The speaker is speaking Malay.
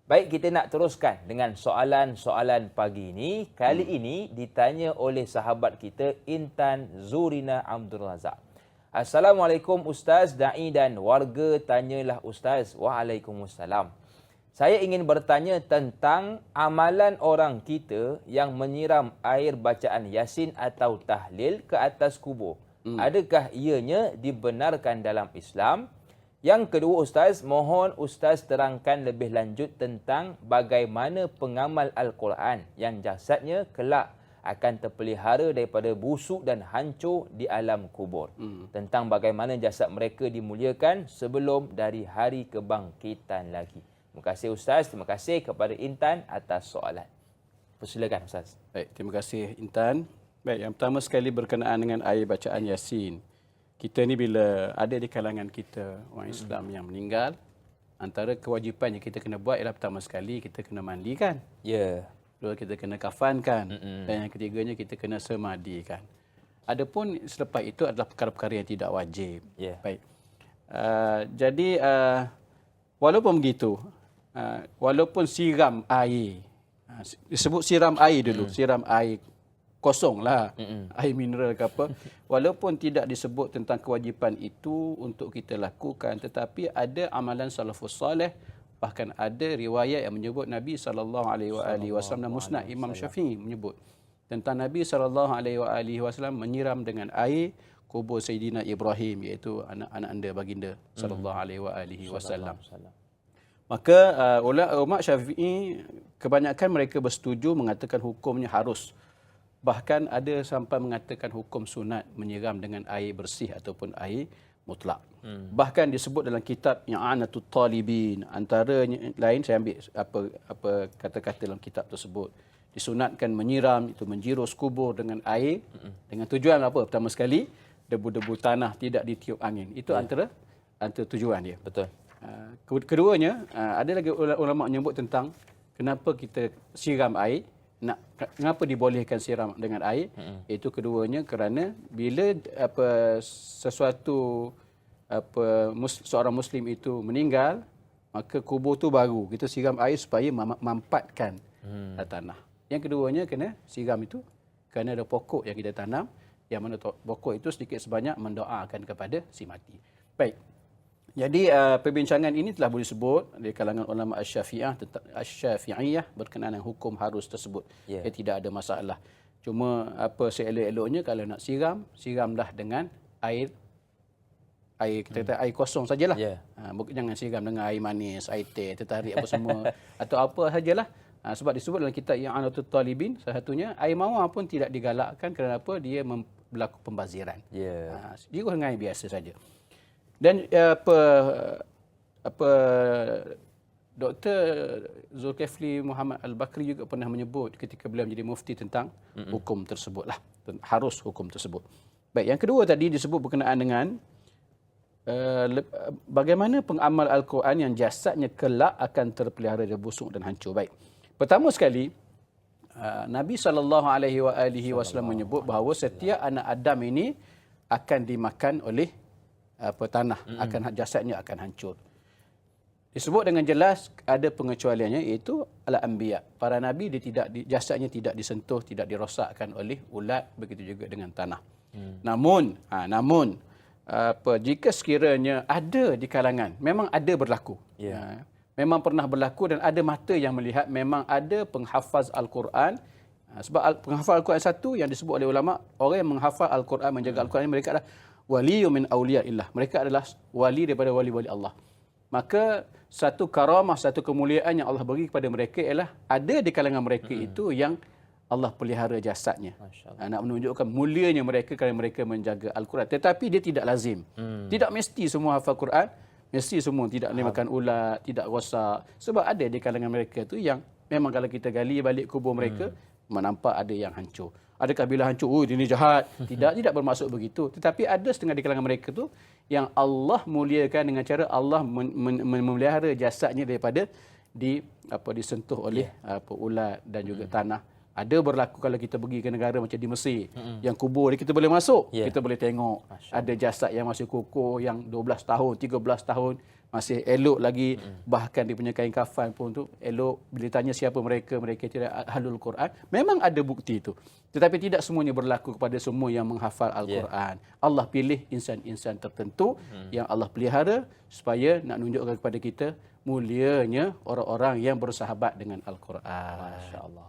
Baik, kita nak teruskan dengan soalan-soalan pagi ini. Kali ini ditanya oleh sahabat kita Intan Zurina Abdul Razak. Assalamualaikum Ustaz, Da'i dan warga, tanyalah Ustaz. Waalaikumsalam. Saya ingin bertanya tentang amalan orang kita yang menyiram air bacaan Yasin atau tahlil ke atas kubur. Adakah ianya dibenarkan dalam Islam? Yang kedua Ustaz, mohon Ustaz terangkan lebih lanjut tentang bagaimana pengamal Al-Quran yang jasadnya kelak akan terpelihara daripada busuk dan hancur di alam kubur. Tentang bagaimana jasad mereka dimuliakan sebelum dari hari kebangkitan lagi. Terima kasih Ustaz, terima kasih kepada Intan atas soalan. Persilakan Ustaz. Baik, terima kasih Intan. Baik, yang pertama sekali berkenaan dengan air bacaan Yasin. Kita ni bila ada di kalangan kita orang Islam yang meninggal, antara kewajipan yang kita kena buat ialah pertama sekali kita kena mandikan. Ya. Kedua kita kena kafankan. Dan yang ketiganya kita kena semadikan. Adapun selepas itu adalah perkara-perkara yang tidak wajib. Ya. Baik. Jadi walaupun begitu, walaupun siram air, disebut siram air dulu, siram air kosong lah, air mineral ke apa. Walaupun tidak disebut tentang kewajipan itu untuk kita lakukan, tetapi ada amalan salafus salih, bahkan ada riwayat yang menyebut Nabi SAW dan Musnad Imam Syafi'i menyebut tentang Nabi SAW menyiram dengan air kubur Sayyidina Ibrahim, iaitu anak-anak anda baginda SAW. Maka ulama Syafi'i kebanyakan mereka bersetuju mengatakan hukumnya harus. Bahkan ada sampai mengatakan hukum sunat menyiram dengan air bersih ataupun air mutlak. Bahkan disebut dalam kitab I'anatul Talibin, antara lain saya ambil apa kata-kata dalam kitab tersebut. Disunatkan menyiram, itu menjirus kubur dengan air dengan tujuan apa? Pertama sekali, debu-debu tanah tidak ditiup angin. Itu antara tujuan dia. Betul. Keduanya, ada lagi ulama menyebut tentang kenapa kita siram air. Kenapa dibolehkan siram dengan air? Itu keduanya kerana bila sesuatu seorang Muslim itu meninggal, maka kubur tu baru. Kita siram air supaya mampatkan tanah. Yang keduanya kena siram itu kerana ada pokok yang kita tanam, yang mana pokok itu sedikit sebanyak mendoakan kepada si mati. Baik. Jadi perbincangan ini telah boleh disebut di kalangan ulama Asy-Syafi'iyah berkenaan dengan hukum harus tersebut. Yeah. Tidak ada masalah. Cuma apa seelok-eloknya kalau nak siramlah dengan air kita kata air kosong sajalah. Yeah. Jangan siram dengan air manis, air teh, tertarik apa semua atau apa sajalah. Sebab disebut dalam kitab I'anatul Talibin, salah satunya air mawar pun tidak digalakkan kerana apa? Dia berlaku pembaziran. Yeah. Dia dengan air biasa saja. Dan Dr. Zulkifli Muhammad Al-Bakri juga pernah menyebut ketika beliau menjadi mufti tentang hukum tersebutlah, harus hukum tersebut. Baik, yang kedua tadi disebut berkenaan dengan bagaimana pengamal Al-Quran yang jasadnya kelak akan terpelihara dari busuk dan hancur. Baik. Pertama sekali, Nabi SAW menyebut bahawa setiap anak Adam ini akan dimakan oleh tanah, jasadnya akan hancur. Disebut dengan jelas ada pengecualiannya, iaitu al-anbiya. Para nabi jasadnya tidak disentuh, tidak dirosakkan oleh ulat, begitu juga dengan tanah. Namun jika sekiranya ada di kalangan, memang ada berlaku. Memang pernah berlaku dan ada mata yang melihat, memang ada penghafaz Al-Quran. Sebab penghafaz Al-Quran satu yang disebut oleh ulama, orang yang menghafaz Al-Quran, menjaga Al-Quran, mereka adalah waliyun min awliyaillah. Mereka adalah wali daripada wali-wali Allah. Maka satu karamah, satu kemuliaan yang Allah beri kepada mereka ialah ada di kalangan mereka itu yang Allah pelihara jasadnya. Nak menunjukkan mulianya mereka kerana mereka menjaga Al-Quran. Tetapi dia tidak lazim. Tidak mesti semua hafal Quran, mesti semua tidak makan ulat, tidak rosak. Sebab ada di kalangan mereka itu yang memang kalau kita gali balik kubur mereka, menampak ada yang hancur. Adakah bila hancur, dia ni jahat? Tidak bermaksud begitu. Tetapi ada setengah di kalangan mereka tu yang Allah muliakan dengan cara Allah memelihara jasadnya daripada disentuh oleh ulat dan juga tanah. Ada berlaku kalau kita pergi ke negara macam di Mesir, yang kubur dia kita boleh masuk, kita boleh tengok. Ada jasad yang masih kukuh, yang 12 tahun, 13 tahun masih elok lagi, bahkan dia punya kain kafan pun tu elok. Bila ditanya siapa mereka, mereka tidak ahlul Quran. Memang ada bukti itu. Tetapi tidak semuanya berlaku kepada semua yang menghafal Al-Quran. Allah pilih insan-insan tertentu yang Allah pelihara supaya nak tunjukkan kepada kita mulianya orang-orang yang bersahabat dengan Al-Quran. Masya-Allah.